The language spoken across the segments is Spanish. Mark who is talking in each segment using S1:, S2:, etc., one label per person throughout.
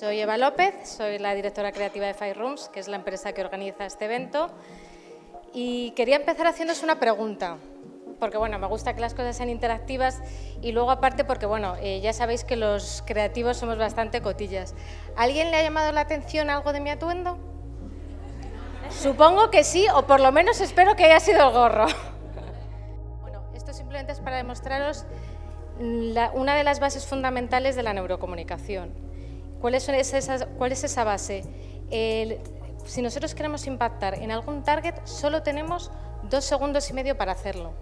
S1: Soy Eva López, soy la directora creativa de 5 Rooms, que es la empresa que organiza este evento. Y quería empezar haciéndoos una pregunta, porque bueno, me gusta que las cosas sean interactivas y luego aparte porque bueno, ya sabéis que los creativos somos bastante cotillas. ¿A alguien le ha llamado la atención algo de mi atuendo? Supongo que sí, o por lo menos espero que haya sido el gorro. Bueno, esto simplemente es para demostraros una de las bases fundamentales de la neurocomunicación. ¿Cuál es esa base? Si nosotros queremos impactar en algún target, solo tenemos 2 segundos y medio para hacerlo.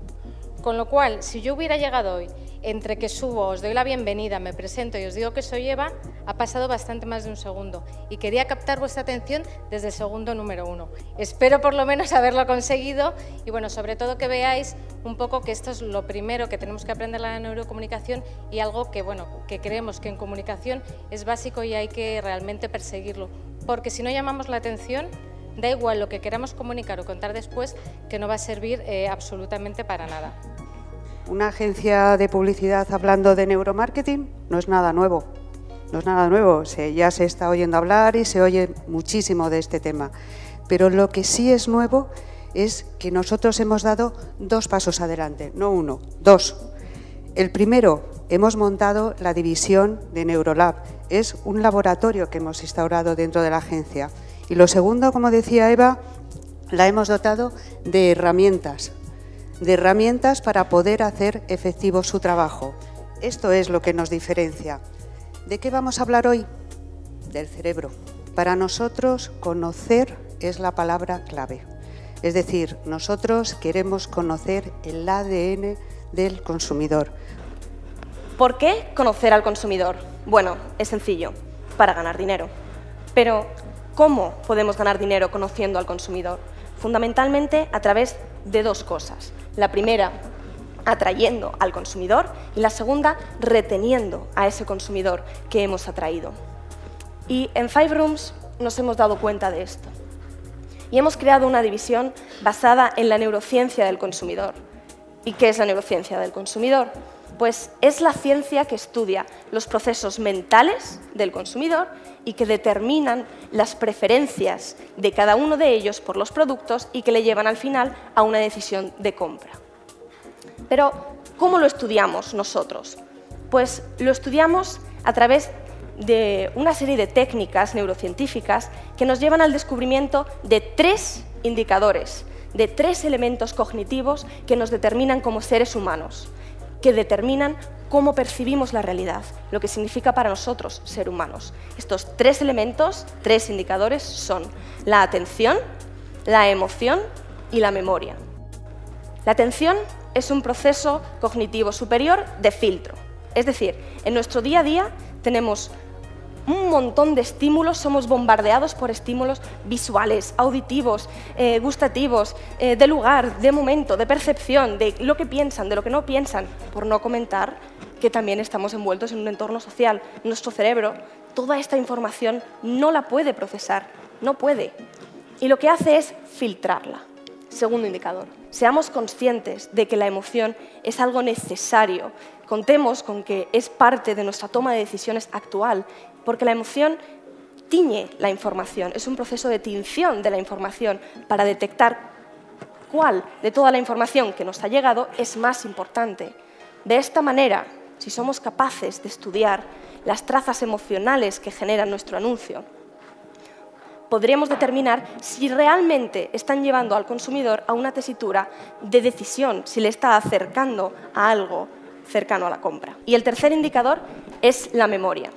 S1: Con lo cual, si yo hubiera llegado hoy, entre que subo, os doy la bienvenida, me presento y os digo que soy Eva, ha pasado bastante más de 1 segundo. Y quería captar vuestra atención desde el segundo número 1. Espero por lo menos haberlo conseguido y bueno, sobre todo que veáis un poco que esto es lo primero que tenemos que aprender en la neurocomunicación y algo que, bueno, que creemos que en comunicación es básico y hay que realmente perseguirlo. Porque si no llamamos la atención, da igual lo que queramos comunicar o contar después, que no va a servir absolutamente para nada.
S2: Una agencia de publicidad hablando de neuromarketing no es nada nuevo. No es nada nuevo, ya se está oyendo hablar y se oye muchísimo de este tema. Pero lo que sí es nuevo es que nosotros hemos dado 2 pasos adelante, no 1, 2. El primero, hemos montado la división de Neurolab. Es un laboratorio que hemos instaurado dentro de la agencia. Y lo segundo, como decía Eva, la hemos dotado de herramientas para poder hacer efectivo su trabajo. Esto es lo que nos diferencia. ¿De qué vamos a hablar hoy? Del cerebro. Para nosotros, conocer es la palabra clave. Es decir, nosotros queremos conocer el ADN del consumidor.
S3: ¿Por qué conocer al consumidor? Bueno, es sencillo, para ganar dinero. Pero, ¿cómo podemos ganar dinero conociendo al consumidor? Fundamentalmente a través de 2 cosas. La primera, atrayendo al consumidor y la segunda, reteniendo a ese consumidor que hemos atraído. Y en 5 Rooms nos hemos dado cuenta de esto. Y hemos creado una división basada en la neurociencia del consumidor. ¿Y qué es la neurociencia del consumidor? Pues es la ciencia que estudia los procesos mentales del consumidor y que determinan las preferencias de cada uno de ellos por los productos y que le llevan al final a una decisión de compra. Pero, ¿cómo lo estudiamos nosotros? Pues lo estudiamos a través de una serie de técnicas neurocientíficas que nos llevan al descubrimiento de 3 indicadores, de 3 elementos cognitivos que nos determinan como seres humanos, que determinan cómo percibimos la realidad, lo que significa para nosotros ser humanos. Estos 3 elementos, 3 indicadores son la atención, la emoción y la memoria. La atención es un proceso cognitivo superior de filtro. Es decir, en nuestro día a día tenemos un montón de estímulos, somos bombardeados por estímulos visuales, auditivos, gustativos, de lugar, de momento, de percepción, de lo que piensan, de lo que no piensan, por no comentar que también estamos envueltos en un entorno social. Nuestro cerebro, toda esta información no la puede procesar, no puede. Y lo que hace es filtrarla. Segundo indicador, seamos conscientes de que la emoción es algo necesario. Contemos con que es parte de nuestra toma de decisiones actual, porque la emoción tiñe la información, es un proceso de tinción de la información para detectar cuál de toda la información que nos ha llegado es más importante. De esta manera, si somos capaces de estudiar las trazas emocionales que genera nuestro anuncio, podríamos determinar si realmente están llevando al consumidor a una tesitura de decisión, si le está acercando a algo cercano a la compra. Y el tercer indicador es la memoria.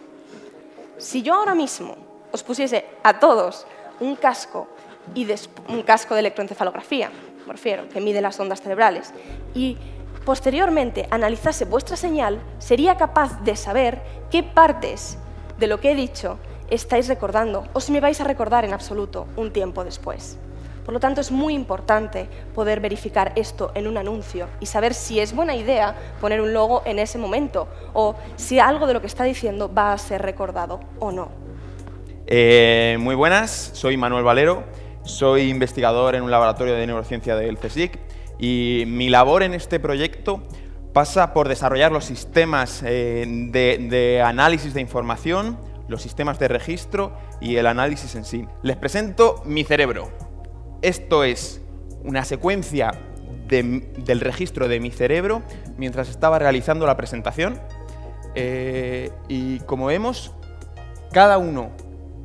S3: Si yo ahora mismo os pusiese a todos un casco de electroencefalografía, me refiero, que mide las ondas cerebrales, y posteriormente analizase vuestra señal, sería capaz de saber qué partes de lo que he dicho estáis recordando o si me vais a recordar en absoluto un tiempo después. Por lo tanto, es muy importante poder verificar esto en un anuncio y saber si es buena idea poner un logo en ese momento o si algo de lo que está diciendo va a ser recordado o no.
S4: Muy buenas, soy Manuel Valero, soy investigador en un laboratorio de neurociencia del CSIC y mi labor en este proyecto pasa por desarrollar los sistemas de análisis de información los sistemas de registro y el análisis en sí. Les presento mi cerebro. Esto es una secuencia del registro de mi cerebro mientras estaba realizando la presentación. Y como vemos, cada uno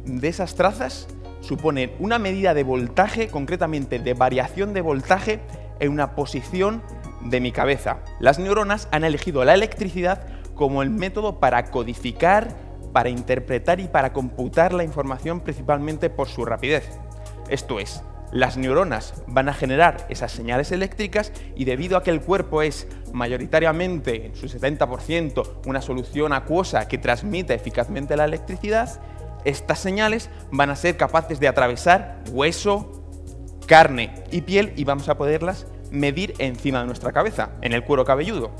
S4: de esas trazas supone una medida de voltaje, concretamente de variación de voltaje en una posición de mi cabeza. Las neuronas han elegido la electricidad como el método para codificar, para interpretar y para computar la información, principalmente por su rapidez. Esto es, las neuronas van a generar esas señales eléctricas y debido a que el cuerpo es mayoritariamente, en su 70%, una solución acuosa que transmite eficazmente la electricidad, estas señales van a ser capaces de atravesar hueso, carne y piel y vamos a poderlas medir encima de nuestra cabeza, en el cuero cabelludo.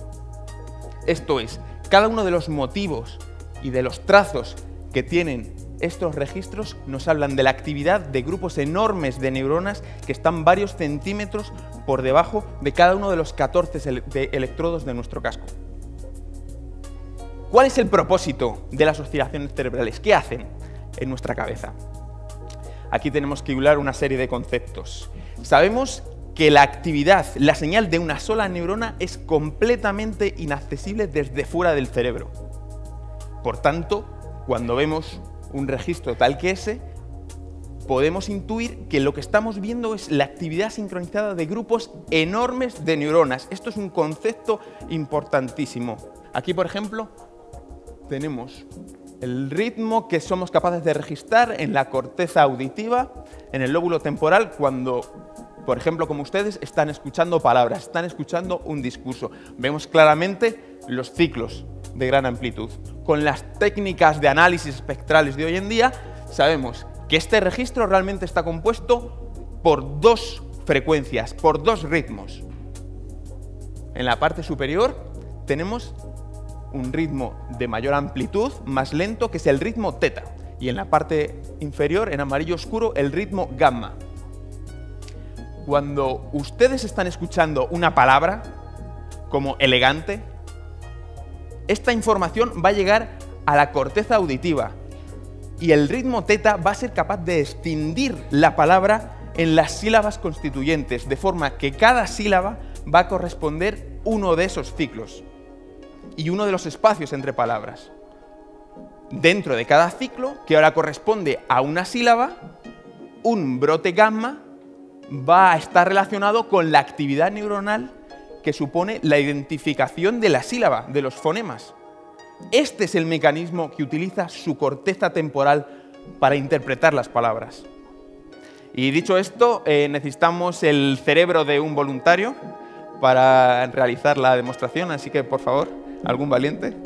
S4: Esto es, cada uno de los motivos y de los trazos que tienen estos registros nos hablan de la actividad de grupos enormes de neuronas que están varios centímetros por debajo de cada uno de los 14 electrodos de nuestro casco. ¿Cuál es el propósito de las oscilaciones cerebrales? ¿Qué hacen en nuestra cabeza? Aquí tenemos que hilar una serie de conceptos. Sabemos que la actividad, la señal de una sola neurona es completamente inaccesible desde fuera del cerebro. Por tanto, cuando vemos un registro tal que ese, podemos intuir que lo que estamos viendo es la actividad sincronizada de grupos enormes de neuronas. Esto es un concepto importantísimo. Aquí, por ejemplo, tenemos el ritmo que somos capaces de registrar en la corteza auditiva, en el lóbulo temporal, cuando, por ejemplo, como ustedes, están escuchando palabras, están escuchando un discurso. Vemos claramente los ciclos de gran amplitud. Con las técnicas de análisis espectrales de hoy en día, sabemos que este registro realmente está compuesto por dos frecuencias, por dos ritmos. En la parte superior tenemos un ritmo de mayor amplitud, más lento, que es el ritmo teta. Y en la parte inferior, en amarillo oscuro, el ritmo gamma. Cuando ustedes están escuchando una palabra, como elegante, esta información va a llegar a la corteza auditiva y el ritmo teta va a ser capaz de extindir la palabra en las sílabas constituyentes, de forma que cada sílaba va a corresponder uno de esos ciclos y uno de los espacios entre palabras. Dentro de cada ciclo, que ahora corresponde a una sílaba, un brote gamma va a estar relacionado con la actividad neuronal que supone la identificación de la sílaba, de los fonemas. Este es el mecanismo que utiliza su corteza temporal para interpretar las palabras. Y dicho esto, necesitamos el cerebro de un voluntario para realizar la demostración, así que, por favor, ¿algún valiente?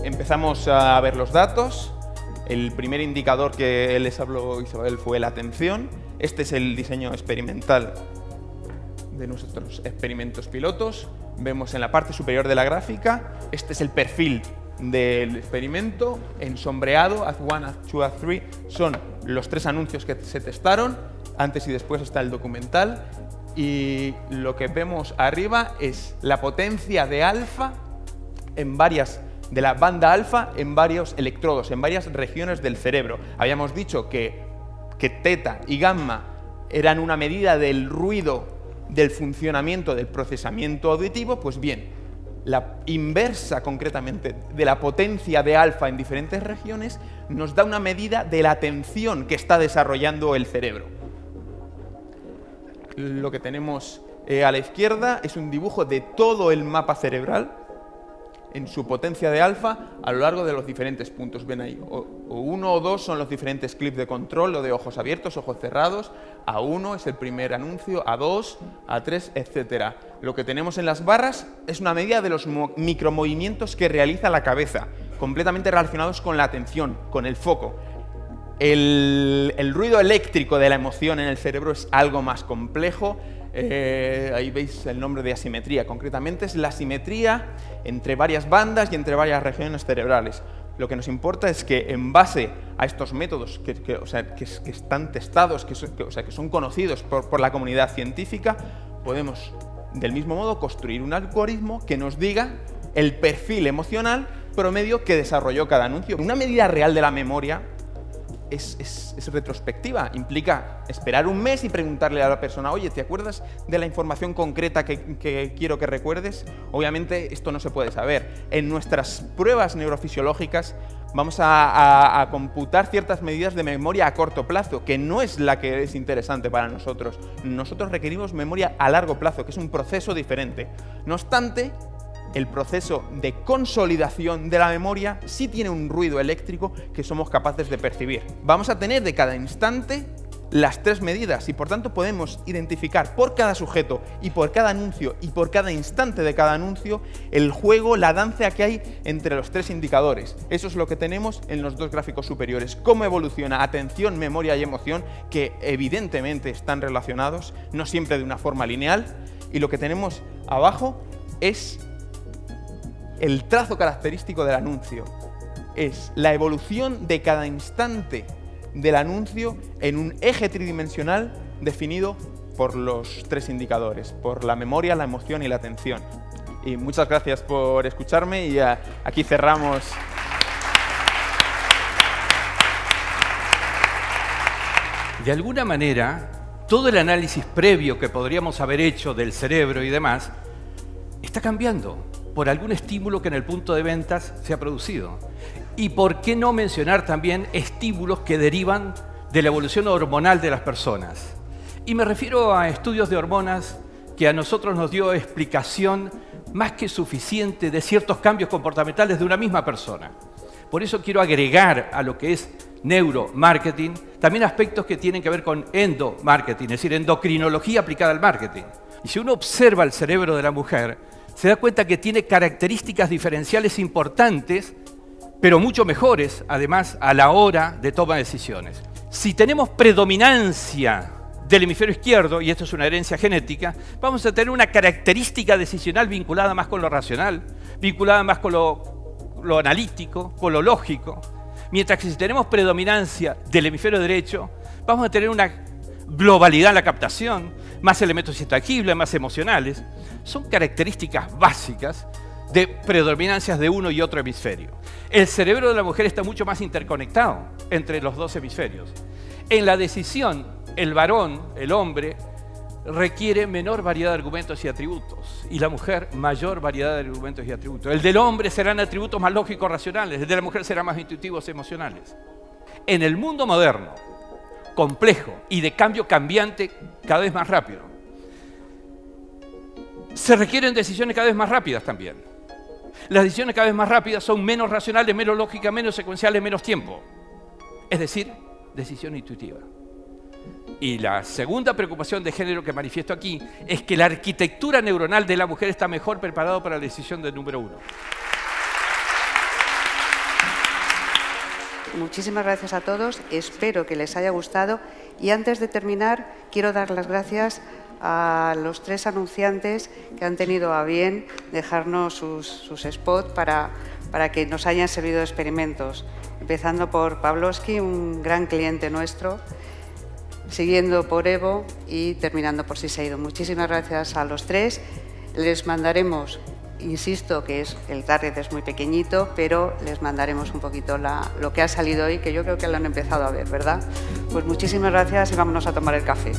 S4: Empezamos a ver los datos. El primer indicador que les habló Isabel fue la atención. Este es el diseño experimental de nuestros experimentos pilotos. Vemos en la parte superior de la gráfica, este es el perfil del experimento en sombreado, Ath1, Ath2, Ath3, son los 3 anuncios que se testaron, antes y después está el documental, y lo que vemos arriba es la potencia de alfa en varias de la banda alfa en varios electrodos, en varias regiones del cerebro. Habíamos dicho que teta y gamma eran una medida del ruido, del funcionamiento, del procesamiento auditivo. Pues bien, la inversa concretamente de la potencia de alfa en diferentes regiones nos da una medida de la atención que está desarrollando el cerebro. Lo que tenemos a la izquierda es un dibujo de todo el mapa cerebral. en su potencia de alfa a lo largo de los diferentes puntos. Ven ahí, o 1 o 2 son los diferentes clips de control, o de ojos abiertos, ojos cerrados. A1 es el primer anuncio, A2, A3, etc. Lo que tenemos en las barras es una medida de los micromovimientos que realiza la cabeza, completamente relacionados con la atención, con el foco. El ruido eléctrico de la emoción en el cerebro es algo más complejo. Ahí veis el nombre de asimetría. Concretamente es la simetría entre varias bandas y entre varias regiones cerebrales. Lo que nos importa es que en base a estos métodos que están testados, que son conocidos por la comunidad científica, podemos del mismo modo construir un algoritmo que nos diga el perfil emocional promedio que desarrolló cada anuncio. Una medida real de la memoria es retrospectiva, implica esperar un mes y preguntarle a la persona, oye, ¿te acuerdas de la información concreta que quiero que recuerdes? Obviamente esto no se puede saber. En nuestras pruebas neurofisiológicas vamos a computar ciertas medidas de memoria a corto plazo, que no es la que es interesante para nosotros. Nosotros requerimos memoria a largo plazo, que es un proceso diferente. No obstante, el proceso de consolidación de la memoria sí tiene un ruido eléctrico que somos capaces de percibir. Vamos a tener de cada instante las 3 medidas y por tanto podemos identificar por cada sujeto y por cada anuncio y por cada instante de cada anuncio el juego, la danza que hay entre los 3 indicadores. Eso es lo que tenemos en los 2 gráficos superiores. Cómo evoluciona atención, memoria y emoción, que evidentemente están relacionados, no siempre de una forma lineal. Y lo que tenemos abajo es el trazo característico del anuncio. Es la evolución de cada instante del anuncio en un eje tridimensional definido por los 3 indicadores, por la memoria, la emoción y la atención. Y muchas gracias por escucharme y aquí cerramos.
S5: De alguna manera, todo el análisis previo que podríamos haber hecho del cerebro y demás está cambiando por algún estímulo que en el punto de ventas se ha producido. Y por qué no mencionar también estímulos que derivan de la evolución hormonal de las personas. Y me refiero a estudios de hormonas que a nosotros nos dio explicación más que suficiente de ciertos cambios comportamentales de una misma persona. Por eso quiero agregar a lo que es neuromarketing también aspectos que tienen que ver con endomarketing, es decir, endocrinología aplicada al marketing. Y si uno observa el cerebro de la mujer, se da cuenta que tiene características diferenciales importantes, pero mucho mejores, además, a la hora de toma de decisiones. Si tenemos predominancia del hemisferio izquierdo, y esto es una herencia genética, vamos a tener una característica decisional vinculada más con lo racional, vinculada más con lo analítico, con lo lógico, mientras que si tenemos predominancia del hemisferio derecho, vamos a tener una globalidad en la captación, más elementos intangibles, más emocionales. Son características básicas de predominancias de uno y otro hemisferio. El cerebro de la mujer está mucho más interconectado entre los 2 hemisferios. En la decisión, el varón, el hombre, requiere menor variedad de argumentos y atributos, y la mujer mayor variedad de argumentos y atributos. El del hombre serán atributos más lógicos, racionales, el de la mujer serán más intuitivos, emocionales. En el mundo moderno, complejo y de cambio cambiante cada vez más rápido, se requieren decisiones cada vez más rápidas también. Las decisiones cada vez más rápidas son menos racionales, menos lógicas, menos secuenciales, menos tiempo. Es decir, decisión intuitiva. Y la segunda preocupación de género que manifiesto aquí es que la arquitectura neuronal de la mujer está mejor preparada para la decisión del número 1.
S2: Muchísimas gracias a todos, espero que les haya gustado y antes de terminar quiero dar las gracias a los 3 anunciantes que han tenido a bien dejarnos sus spots para que nos hayan servido de experimentos, empezando por Pavlovsky, un gran cliente nuestro, siguiendo por Evo y terminando por Siseido. Muchísimas gracias a los 3, les mandaremos. Insisto que el target es muy pequeñito, pero les mandaremos un poquito lo que ha salido hoy, que yo creo que lo han empezado a ver, ¿verdad? Pues muchísimas gracias y vámonos a tomar el café.